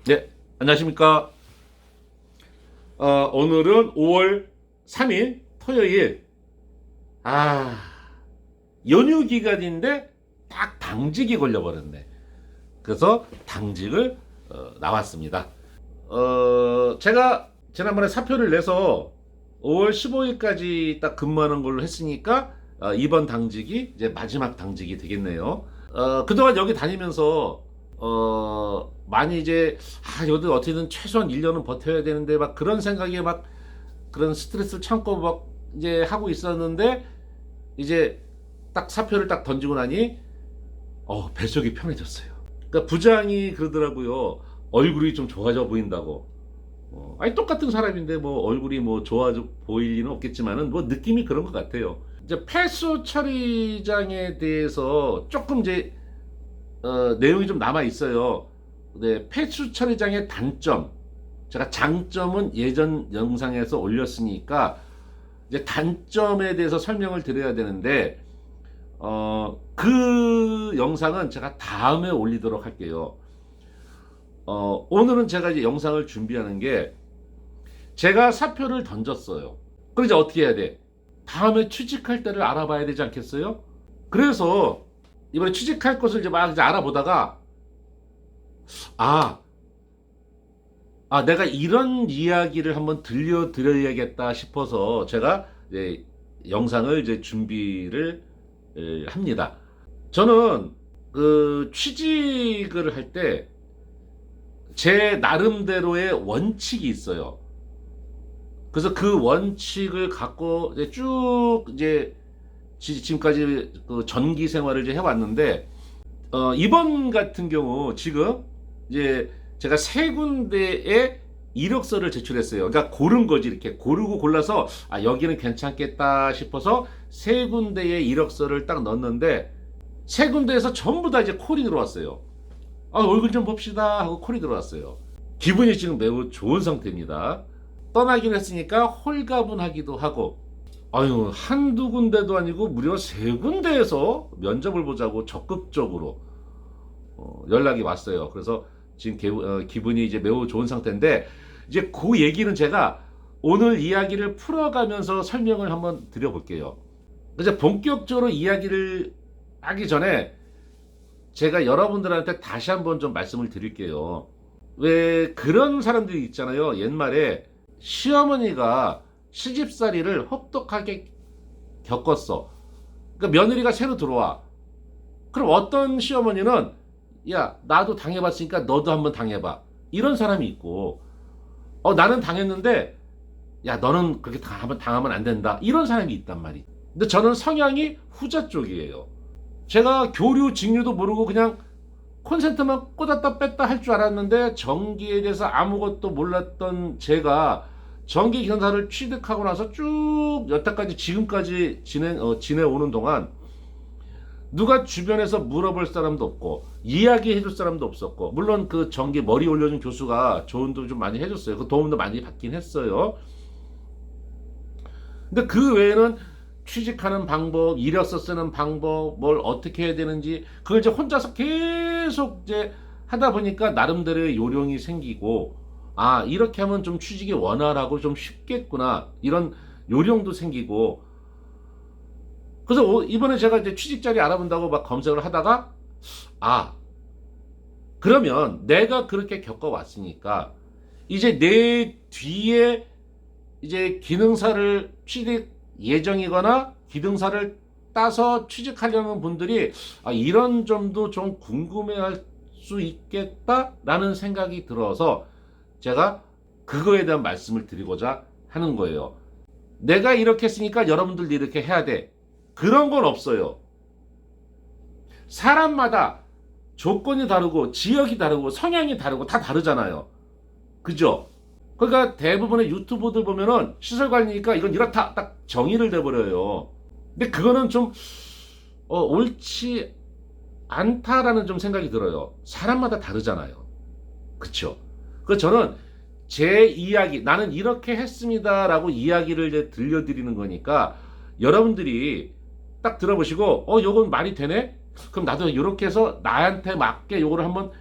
네, 안녕하십니까. 오늘은 5월 3일 토요일. 아, 연휴 기간인데 딱 당직이 걸려버렸네. 그래서 당직을 나왔습니다. 제가 지난번에 사표를 내서 5월 15일까지 딱 근무하는 걸로 했으니까 이번 당직이 이제 마지막 당직이 되겠네요. 그동안 여기 다니면서 많이 이제 여기 어떻게든 최소한 1년은 버텨야 되는데 막 그런 생각에 막 그런 스트레스를 참고 막 이제 하고 있었는데, 이제 딱 사표를 딱 던지고 나니 뱃속이 편해졌어요. 그러니까 부장이 그러더라고요. 얼굴이 좀 좋아져 보인다고. 아니 똑같은 사람인데 뭐 얼굴이 뭐 좋아져 보일 리는 없겠지만은 뭐 느낌이 그런 것 같아요. 이제 폐수 처리장에 대해서 조금 이제 내용이 좀 남아 있어요. 네, 폐수 처리장의 단점, 제가 장점은 예전 영상에서 올렸으니까 이제 단점에 대해서 설명을 드려야 되는데, 그 영상은 제가 다음에 올리도록 할게요. 오늘은 제가 이제 영상을 준비하는 게, 제가 사표를 던졌어요. 그럼 이제 어떻게 해야 돼? 다음에 취직할 때를 알아봐야 되지 않겠어요? 그래서 이번에 취직할 것을 이제 막 이제 알아보다가, 내가 이런 이야기를 한번 들려드려야겠다 싶어서 제가 이제 영상을 이제 준비를 합니다. 저는 그 취직을 할 때 제 나름대로의 원칙이 있어요. 그래서 그 원칙을 갖고 이제 쭉 이제 지금까지 그 전기 생활을 이제 해왔는데, 이번 같은 경우 지금 이제 제가 세 군데에 이력서를 제출했어요. 그러니까 고른 거지. 이렇게 고르고 골라서 여기는 괜찮겠다 싶어서 세 군데에 이력서를 딱 넣었는데, 세 군데에서 전부 다 이제 콜이 들어왔어요. 얼굴 좀 봅시다 하고 콜이 들어왔어요. 기분이 지금 매우 좋은 상태입니다. 떠나긴 했으니까 홀가분하기도 하고, 한두 군데도 아니고 무려 세 군데에서 면접을 보자고 적극적으로 연락이 왔어요. 그래서 지금 기분이 이제 매우 좋은 상태인데, 이제 그 얘기는 제가 오늘 이야기를 풀어가면서 설명을 한번 드려볼게요. 이제 본격적으로 이야기를 하기 전에 제가 여러분들한테 다시 한번 좀 말씀을 드릴게요. 왜 그런 사람들이 있잖아요. 옛말에 시어머니가 시집살이를 혹독하게 겪었어. 그러니까 며느리가 새로 들어와. 그럼 어떤 시어머니는 야, 나도 당해봤으니까 너도 한번 당해봐. 이런 사람이 있고, 나는 당했는데 야, 너는 그렇게 당하면 안 된다. 이런 사람이 있단 말이야. 근데 저는 성향이 후자 쪽이에요. 제가 교류, 직류도 모르고 그냥 콘센트만 꽂았다 뺐다 할 줄 알았는데, 전기에 대해서 아무것도 몰랐던 제가 전기 견사를 취득하고 나서 쭉 여태까지 지금까지 지내오는 동안 누가 주변에서 물어볼 사람도 없고 이야기해 줄 사람도 없었고, 물론 그 전기 머리 올려준 교수가 조언도 좀 많이 해줬어요. 그 도움도 많이 받긴 했어요. 근데 그 외에는 취직하는 방법, 이력서 쓰는 방법, 뭘 어떻게 해야 되는지 그걸 이제 혼자서 계속 이제 하다 보니까 나름대로의 요령이 생기고, 이렇게 하면 좀 취직이 원활하고 좀 쉽겠구나, 이런 요령도 생기고. 그래서 이번에 제가 이제 취직 자리 알아본다고 막 검색을 하다가, 그러면 내가 그렇게 겪어왔으니까 이제 내 뒤에 이제 기능사를 취직 예정이거나 기능사를 따서 취직하려는 분들이 이런 점도 좀 궁금해할 수 있겠다라는 생각이 들어서 제가 그거에 대한 말씀을 드리고자 하는 거예요. 내가 이렇게 했으니까 여러분들도 이렇게 해야 돼, 그런 건 없어요. 사람마다 조건이 다르고 지역이 다르고 성향이 다르고 다 다르잖아요. 그죠? 그러니까 대부분의 유튜버들 보면은 시설관리니까 이건 이렇다 딱 정의를 내버려요. 근데 그거는 좀 옳지 않다라는 좀 생각이 들어요. 사람마다 다르잖아요. 그쵸? 그래서 저는 제 이야기, 나는 이렇게 했습니다라고 이야기를 이제 들려드리는 거니까, 여러분들이 딱 들어보시고 요건 말이 되네? 그럼 나도 이렇게 해서 나한테 맞게 요거를 한번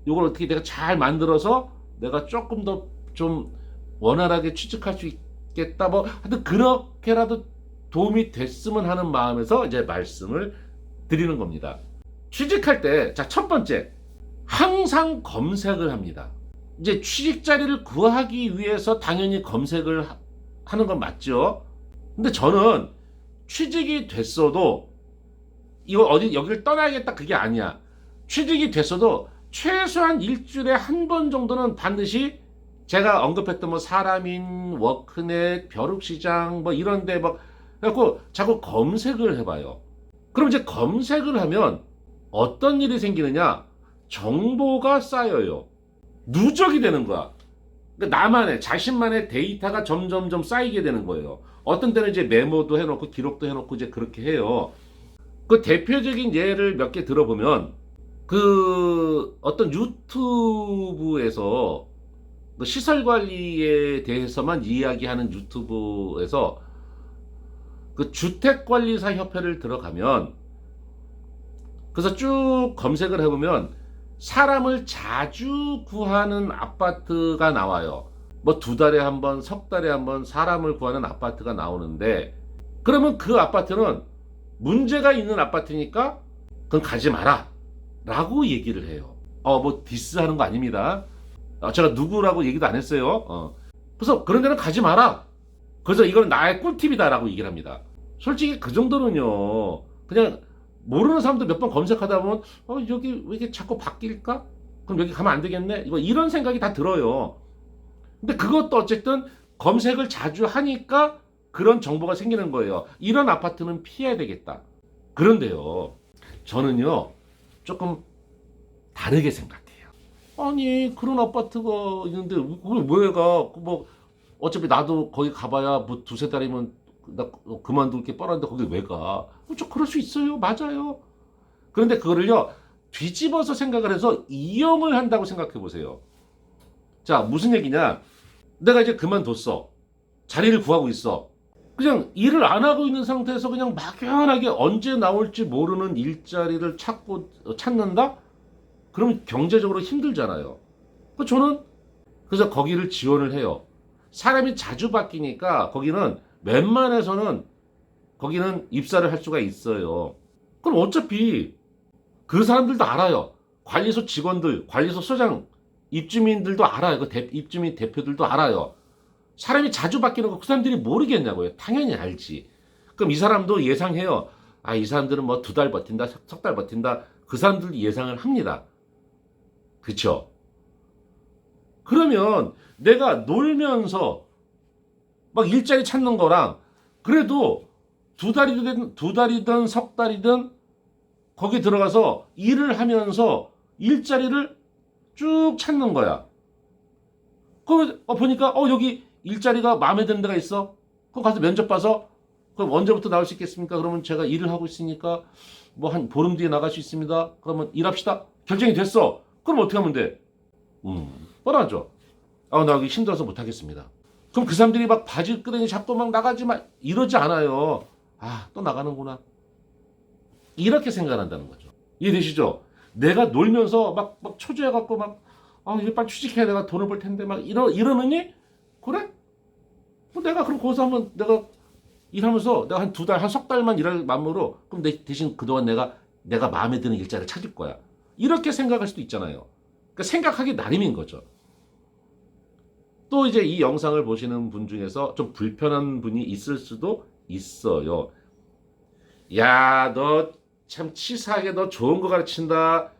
이걸 어떻게 내가 잘 만들어서 내가 조금 더 좀 원활하게 취직할 수 있겠다. 뭐 하여튼 그렇게라도 도움이 됐으면 하는 마음에서 이제 말씀을 드리는 겁니다. 취직할 때, 자, 첫 번째, 항상 검색을 합니다. 이제 취직 자리를 구하기 위해서 당연히 검색을 하는 건 맞죠. 근데 저는 취직이 됐어도 이거 어디 여기를 떠나야겠다 그게 아니야. 취직이 됐어도 최소한 일주일에 한 번 정도는 반드시 제가 언급했던 뭐 사람인, 워크넷, 벼룩시장 뭐 이런데 막 그래갖고 자꾸 검색을 해봐요. 그럼 이제 검색을 하면 어떤 일이 생기느냐? 정보가 쌓여요. 누적이 되는 거야. 그러니까 나만의 자신만의 데이터가 점점점 쌓이게 되는 거예요. 어떤 때는 이제 메모도 해놓고 기록도 해놓고 이제 그렇게 해요. 그 대표적인 예를 몇 개 들어보면 그 어떤 유튜브에서 그 시설 관리에 대해서만 이야기하는 유튜브에서 그 주택관리사 협회를 들어가면 그래서 쭉 검색을 해보면 사람을 자주 구하는 아파트가 나와요. 뭐 2달에 한 번, 석 달에 한 번 사람을 구하는 아파트가 나오는데 그러면 그 아파트는 문제가 있는 아파트니까 그건 가지 마라 라고 얘기를 해요. 뭐 디스하는 거 아닙니다. 제가 누구라고 얘기도 안 했어요. 그래서 그런 데는 가지 마라. 그래서 이건 나의 꿀팁이다 라고 얘기를 합니다. 솔직히 그 정도는요, 그냥 모르는 사람도 몇 번 검색하다 보면 여기 왜 이렇게 자꾸 바뀔까? 그럼 여기 가면 안 되겠네? 이런 생각이 다 들어요. 근데 그것도 어쨌든 검색을 자주 하니까 그런 정보가 생기는 거예요. 이런 아파트는 피해야 되겠다. 그런데요, 저는요 조금 다르게 생각해요. 아니 그런 아파트가 있는데 그걸 왜 가? 뭐 어차피 나도 거기 가봐야 뭐 2-3달이면 나 그만둘 게 뻔한데 거기 왜 가? 저 그럴 수 있어요. 맞아요. 그런데 그거를요 뒤집어서 생각을 해서 이용을 한다고 생각해 보세요. 자, 무슨 얘기냐? 내가 이제 그만뒀어. 자리를 구하고 있어. 그냥 일을 안 하고 있는 상태에서 그냥 막연하게 언제 나올지 모르는 일자리를 찾는다? 그럼 경제적으로 힘들잖아요. 저는 그래서 거기를 지원을 해요. 사람이 자주 바뀌니까 거기는 웬만해서는 거기는 입사를 할 수가 있어요. 그럼 어차피 그 사람들도 알아요. 관리소 직원들, 관리소 소장, 입주민들도 알아요. 그 입주민 대표들도 알아요. 사람이 자주 바뀌는 거 그 사람들이 모르겠냐고요. 당연히 알지. 그럼 이 사람도 예상해요. 이 사람들은 뭐 2달 버틴다, 석 달 버틴다. 그 사람들도 예상을 합니다. 그쵸? 그러면 내가 놀면서 막 일자리 찾는 거랑 그래도 2달이든 석 달이든 거기 들어가서 일을 하면서 일자리를 쭉 찾는 거야. 그럼 보니까 여기 일자리가 마음에 드는 데가 있어. 그럼 가서 면접 봐서 그럼 언제부터 나올 수 있겠습니까? 그러면 제가 일을 하고 있으니까 뭐 한 보름 뒤에 나갈 수 있습니다. 그러면 일합시다. 결정이 됐어. 그럼 어떻게 하면 돼? 뻔하죠. 나 여기 힘들어서 못하겠습니다. 그럼 그 사람들이 막 바지 끄더니 자꾸 막 나가지 마 이러지 않아요. 또 나가는구나. 이렇게 생각한다는 거죠. 이해되시죠? 내가 놀면서 막 초조해갖고 이제 빨리 취직해야 내가 돈을 벌 텐데 막 이러느니? 그래? 내가 그럼 거기서 한번 내가 일하면서 내가 한 2달, 한 석 달만 일할 마음으로 그럼 대신 그동안 내가 마음에 드는 일자리를 찾을 거야. 이렇게 생각할 수도 있잖아요. 그러니까 생각하기 나름인 거죠. 또 이제 이 영상을 보시는 분 중에서 좀 불편한 분이 있을 수도 있어요. 야, 너 참 치사하게 너 좋은 거 가르친다.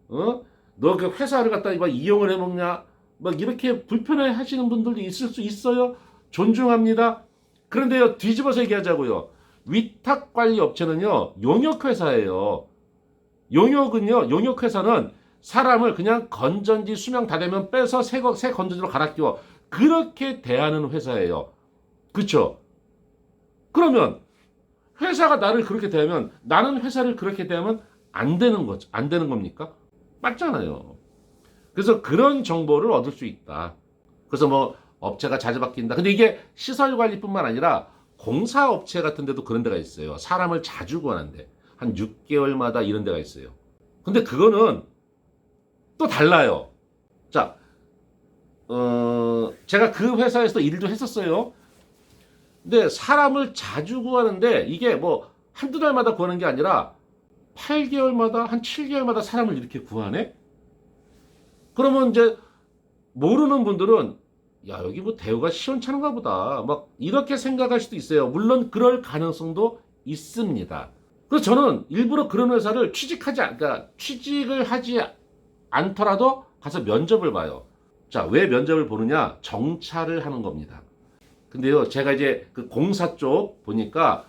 너 그 회사를 갖다 이용을 해먹냐? 막 이렇게 불편해 하시는 분들도 있을 수 있어요. 존중합니다. 그런데요, 뒤집어서 얘기하자고요. 위탁관리 업체는요, 용역회사예요. 용역회사는 사람을 그냥 건전지 수명 다 되면 빼서 새 건전지로 갈아 끼워. 그렇게 대하는 회사예요. 그쵸? 그러면 회사가 나를 그렇게 대하면 나는 회사를 그렇게 대하면 안 되는 거죠. 안 되는 겁니까? 맞잖아요. 그래서 그런 정보를 얻을 수 있다. 그래서 뭐 업체가 자주 바뀐다. 근데 이게 시설관리뿐만 아니라 공사업체 같은 데도 그런 데가 있어요. 사람을 자주 구하는데 한 6개월마다 이런 데가 있어요. 근데 그거는 또 달라요. 자, 제가 그 회사에서 일도 했었어요. 근데 사람을 자주 구하는데 이게 뭐 한두 달마다 구하는 게 아니라 8개월마다 한 7개월마다 사람을 이렇게 구하네? 그러면 이제 모르는 분들은 야, 여기 뭐 대우가 시원찮은가 보다. 막 이렇게 생각할 수도 있어요. 물론 그럴 가능성도 있습니다. 그래서 저는 일부러 그런 회사를 그러니까 취직을 하지 않더라도 가서 면접을 봐요. 자, 왜 면접을 보느냐? 정찰을 하는 겁니다. 근데요, 제가 이제 그 공사 쪽 보니까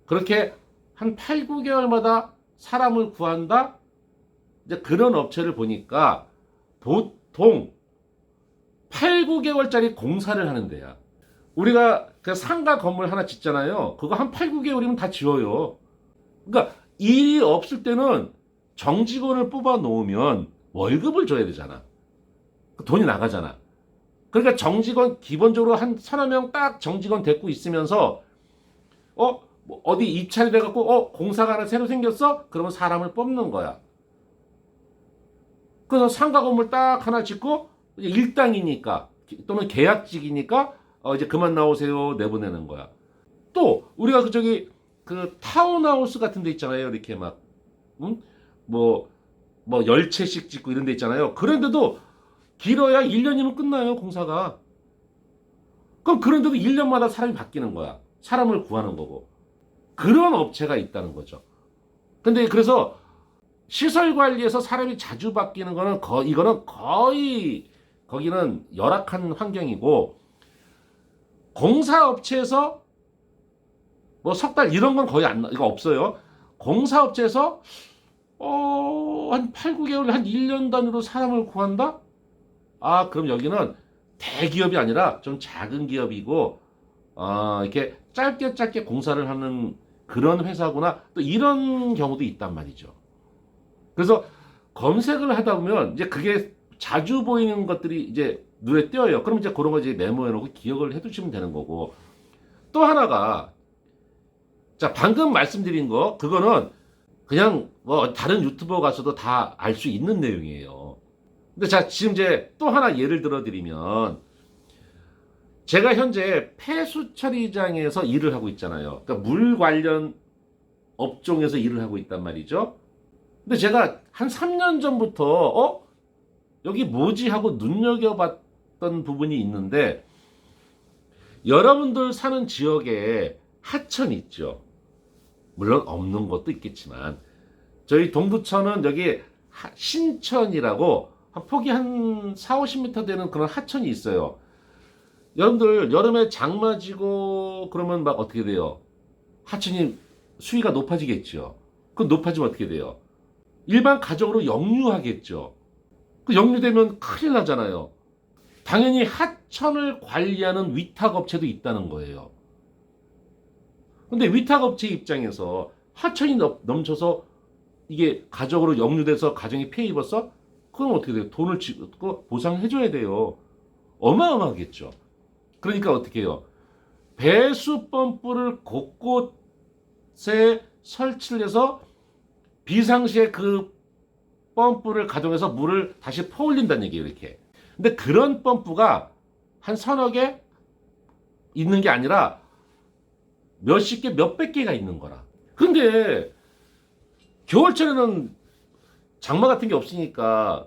그렇게 한 8, 9개월마다 사람을 구한다? 이제 그런 업체를 보니까 보통 8, 9개월짜리 공사를 하는 데야. 우리가 그 상가 건물 하나 짓잖아요. 그거 한 8, 9개월이면 다 지어요. 그러니까 일이 없을 때는 정직원을 뽑아 놓으면 월급을 줘야 되잖아. 돈이 나가잖아. 그러니까 정직원 기본적으로 한 서너 명 딱 정직원 데리고 있으면서 뭐 어디 입찰이 돼갖고 공사가 하나 새로 생겼어? 그러면 사람을 뽑는 거야. 그래서 상가 건물 딱 하나 짓고 일당이니까 또는 계약직이니까 이제 그만 나오세요 내보내는 거야. 또 우리가 그 타운하우스 같은 데 있잖아요. 이렇게 막 뭐 10채씩 짓고 이런 데 있잖아요. 그런데도 길어야 1년이면 끝나요, 공사가. 그럼 그런데도 1년마다 사람이 바뀌는 거야. 사람을 구하는 거고. 그런 업체가 있다는 거죠. 근데 그래서 시설 관리에서 사람이 자주 바뀌는 거는 이거는 거의 거기는 열악한 환경이고, 공사업체에서 뭐 석 달 이런 건 거의 이거 없어요. 공사업체에서 한 8, 9개월, 한 1년 단위로 사람을 구한다? 그럼 여기는 대기업이 아니라 좀 작은 기업이고, 이렇게 짧게 공사를 하는 그런 회사구나. 또 이런 경우도 있단 말이죠. 그래서 검색을 하다 보면 이제 그게 자주 보이는 것들이 이제 눈에 띄어요. 그럼 이제 그런 거 이제 메모해 놓고 기억을 해 두시면 되는 거고. 또 하나가, 자, 방금 말씀드린 거, 그거는 그냥 뭐 다른 유튜버 가서도 다 알 수 있는 내용이에요. 근데 자, 지금 이제 또 하나 예를 들어 드리면, 제가 현재 폐수 처리장에서 일을 하고 있잖아요. 그러니까 물 관련 업종에서 일을 하고 있단 말이죠. 근데 제가 한 3년 전부터 여기 뭐지 하고 눈여겨봤던 부분이 있는데, 여러분들 사는 지역에 하천이 있죠. 물론 없는 것도 있겠지만 저희 동두천은 여기 신천이라고 폭이 한 4, 50m 되는 그런 하천이 있어요. 여러분들 여름에 장마 지고 그러면 막 어떻게 돼요? 하천이 수위가 높아지겠죠. 그럼 높아지면 어떻게 돼요? 일반 가정으로 역류하겠죠. 그 역류되면 큰일 나잖아요. 당연히 하천을 관리하는 위탁업체도 있다는 거예요. 근데 위탁업체 입장에서 하천이 넘쳐서 이게 가정으로 역류돼서 가정이 피해 입었어? 그럼 어떻게 돼요? 돈을 지고 보상해줘야 돼요. 어마어마하겠죠. 그러니까 어떻게 해요? 배수 펌프를 곳곳에 설치를 해서 비상시에 그 펌프를 가동해서 물을 다시 퍼올린다는 얘기예요, 이렇게. 근데 그런 펌프가 한 서너 개 있는 게 아니라 몇십 개, 몇백 개가 있는 거라. 근데 겨울철에는 장마 같은 게 없으니까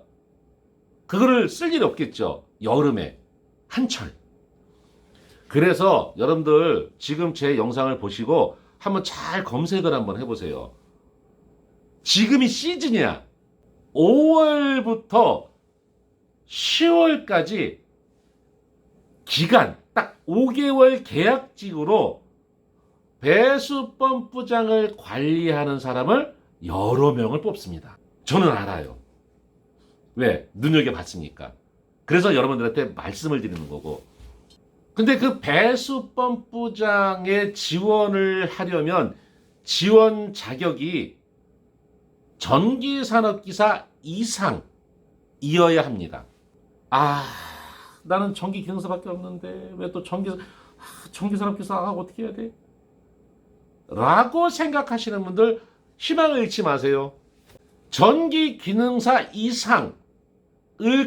그거를 쓸 일이 없겠죠. 여름에 한철. 그래서 여러분들 지금 제 영상을 보시고 한번 잘 검색을 한번 해보세요. 지금이 시즌이야. 5월부터 10월까지 기간 딱 5개월 계약직으로 배수 펌프장을 관리하는 사람을 여러 명을 뽑습니다. 저는 알아요. 왜? 눈여겨봤으니까. 그래서 여러분들한테 말씀을 드리는 거고. 근데 그 배수 펌프장에 지원을 하려면 지원 자격이 전기산업기사 이상이어야 합니다. 나는 전기기능사밖에 없는데 왜 또 전기산업기사 어떻게 해야 돼? 라고 생각하시는 분들 희망을 잃지 마세요. 전기 기능사 이상을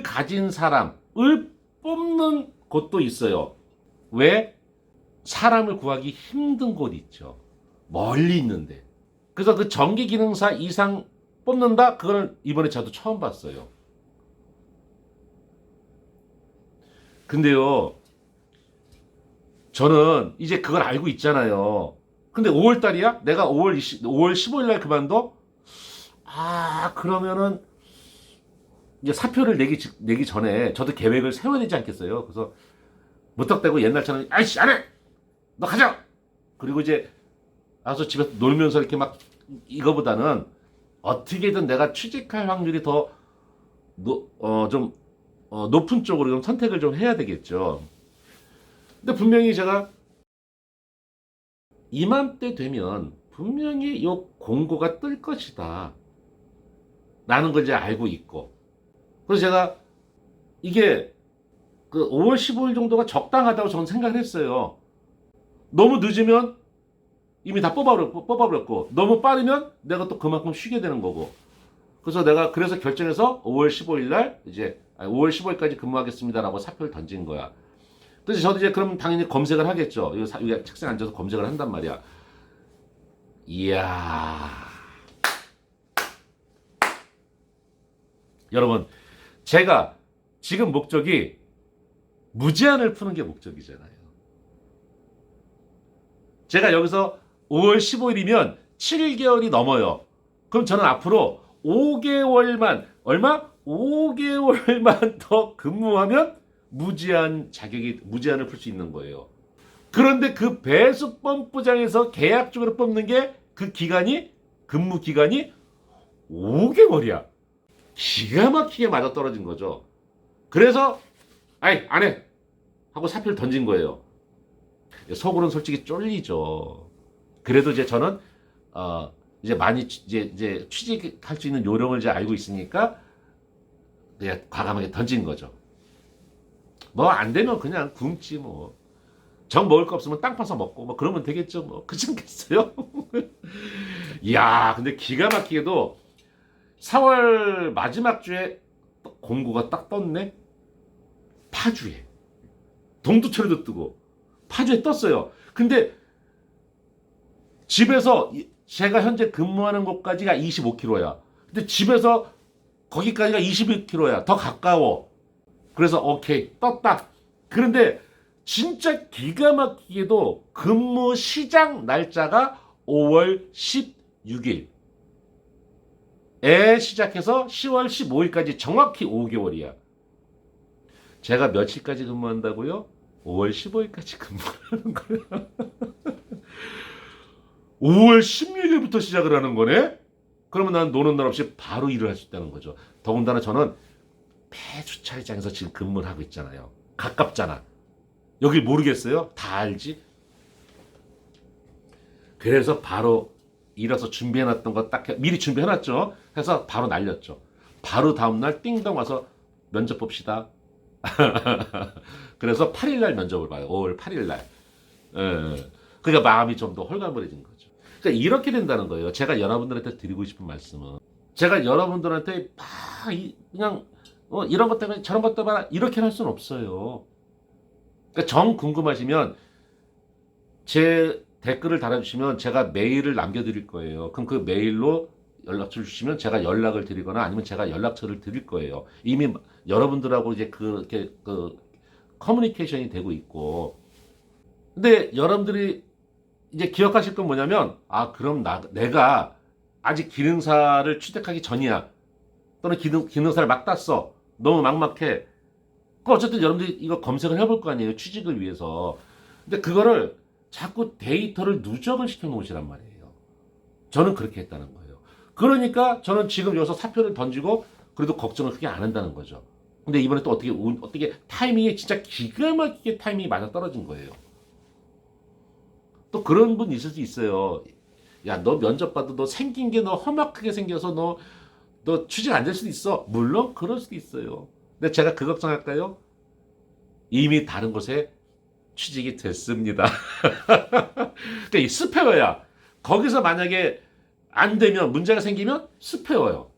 가진 사람을 뽑는 곳도 있어요. 왜? 사람을 구하기 힘든 곳 있죠. 멀리 있는데. 그래서 그 전기 기능사 이상 뽑는다? 그걸 이번에 저도 처음 봤어요. 근데요, 저는 이제 그걸 알고 있잖아요. 근데 5월 달이야? 내가 5월 15일 날 그만둬? 그러면은 이제 사표를 내기 전에 저도 계획을 세워야 되지 않겠어요? 그래서 무턱대고 옛날처럼 아이씨 안 해! 너 가자! 그리고 이제 와서 집에서 놀면서 이렇게 막 이거보다는 어떻게든 내가 취직할 확률이 더 높은 쪽으로 좀 선택을 좀 해야 되겠죠. 근데 분명히 제가 이맘때 되면 분명히 요 공고가 뜰 것이다 라는 걸 이제 알고 있고, 그래서 제가 이게 그 5월 15일 정도가 적당하다고 저는 생각을 했어요. 너무 늦으면 이미 다 뽑아버렸고, 너무 빠르면 내가 또 그만큼 쉬게 되는 거고. 그래서 내가 그래서 결정해서 5월 15일 날 이제 5월 15일까지 근무하겠습니다라고 사표를 던진 거야. 그래서 저도 이제 그럼 당연히 검색을 하겠죠. 여기 책상에 앉아서 검색을 한단 말이야. 이야. 여러분, 제가 지금 목적이 무제한을 푸는 게 목적이잖아요. 제가 여기서 5월 15일이면 7개월이 넘어요. 그럼 저는 앞으로 5개월만, 얼마? 5개월만 더 근무하면 무제한을 풀 수 있는 거예요. 그런데 그 배수펌프장에서 계약적으로 뽑는 게 그 기간이, 근무 기간이 5개월이야. 기가 막히게 맞아떨어진 거죠. 그래서 아이 안 해 하고 사표를 던진 거예요. 속으로는 솔직히 쫄리죠. 그래도 이제 저는 이제 많이 이제 취직할 수 있는 요령을 이제 알고 있으니까 그냥 과감하게 던진 거죠. 뭐 안 되면 그냥 굶지 뭐. 정 먹을 거 없으면 땅 파서 먹고 뭐 그러면 되겠죠 뭐. 그렇지 않겠어요? 이야, 근데 기가 막히게도 4월 마지막 주에 공고가 딱 떴네. 파주에. 동두천에도 뜨고 파주에 떴어요. 근데 집에서 제가 현재 근무하는 곳까지가 25km야. 근데 집에서 거기까지가 21km야. 더 가까워. 그래서 오케이 떴다. 그런데 진짜 기가 막히게도 근무 시작 날짜가 5월 16일. 에 시작해서 10월 15일까지 정확히 5개월이야. 제가 며칠까지 근무한다고요? 5월 15일까지 근무하는 거야. 5월 16일부터 시작을 하는 거네? 그러면 난 노는 날 없이 바로 일을 할 수 있다는 거죠. 더군다나 저는 폐주차장에서 지금 근무를 하고 있잖아요. 가깝잖아. 여길 모르겠어요? 다 알지? 그래서 바로 일어서 준비해놨던 거 딱 미리 준비해놨죠. 해서 바로 날렸죠. 바로 다음날 띵동 와서 면접 봅시다. 그래서 8일날 면접을 봐요. 5월 8일날. 그러니까 마음이 좀 더 홀가분해진 거죠. 그러니까 이렇게 된다는 거예요. 제가 여러분들한테 드리고 싶은 말씀은, 제가 여러분들한테 그냥 이런 것 때문에 저런 것 때문에 이렇게 할 수는 없어요. 그러니까 정 궁금하시면 제 댓글을 달아주시면 제가 메일을 남겨드릴 거예요. 그럼 그 메일로 연락처를 주시면 제가 연락을 드리거나 아니면 제가 연락처를 드릴 거예요. 이미 여러분들하고 이제 그 커뮤니케이션이 되고 있고. 근데 여러분들이 이제 기억하실 건 뭐냐면, 그럼 내가 아직 기능사를 취득하기 전이야. 또는 기능사를 막 땄어. 너무 막막해. 어쨌든 여러분들이 이거 검색을 해볼 거 아니에요. 취직을 위해서. 근데 그거를 자꾸 데이터를 누적을 시켜 놓으시란 말이에요. 저는 그렇게 했다는 거예요. 그러니까 저는 지금 여기서 사표를 던지고 그래도 걱정을 크게 안 한다는 거죠. 근데 이번에 또 어떻게 타이밍이 진짜 기가 막히게 타이밍이 맞아 떨어진 거예요. 또 그런 분 있을 수 있어요. 야, 너 면접 봐도 너 생긴 게 너 험악하게 생겨서 너 취직 안 될 수도 있어. 물론 그럴 수도 있어요. 근데 제가 그 걱정할까요? 이미 다른 곳에 취직이 됐습니다. 그러니까 스페어야. 거기서 만약에 안 되면, 문제가 생기면 스페어요.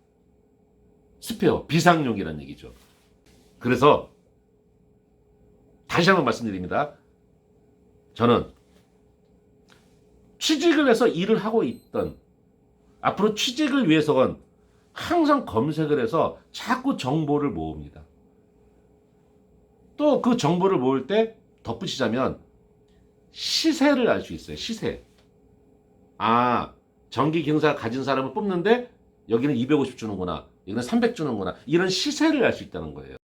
스페어, 비상용이라는 얘기죠. 그래서 다시 한번 말씀드립니다. 저는 취직을 해서 일을 하고 있던, 앞으로 취직을 위해서는 항상 검색을 해서 자꾸 정보를 모읍니다. 또 그 정보를 모을 때 덧붙이자면 시세를 알 수 있어요. 시세. 아, 전기 기능사 가진 사람을 뽑는데 여기는 250 주는구나. 여기는 300 주는구나. 이런 시세를 알 수 있다는 거예요.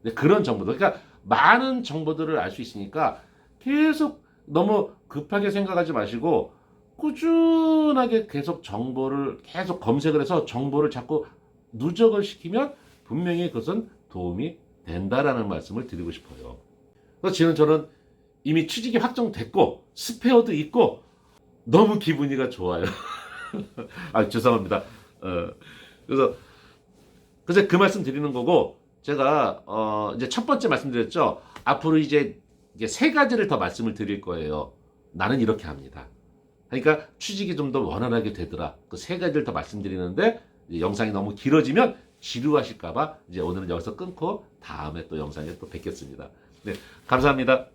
네, 그런 정보들. 그러니까 많은 정보들을 알 수 있으니까 계속 너무 급하게 생각하지 마시고 꾸준하게 계속 정보를 계속 검색을 해서 정보를 자꾸 누적을 시키면 분명히 그것은 도움이 된다라는 말씀을 드리고 싶어요. 그래서 지금 저는 이미 취직이 확정됐고 스페어도 있고 너무 기분이가 좋아요. 아, 죄송합니다. 그래서 그 말씀 드리는 거고, 제가 이제 첫 번째 말씀드렸죠. 앞으로 이제 세 가지를 더 말씀을 드릴 거예요. 나는 이렇게 합니다. 그러니까 취직이 좀 더 원활하게 되더라. 그 세 가지를 더 말씀드리는데 이제 영상이 너무 길어지면 지루하실까봐 이제 오늘은 여기서 끊고 다음에 또 영상에 또 뵙겠습니다. 네, 감사합니다.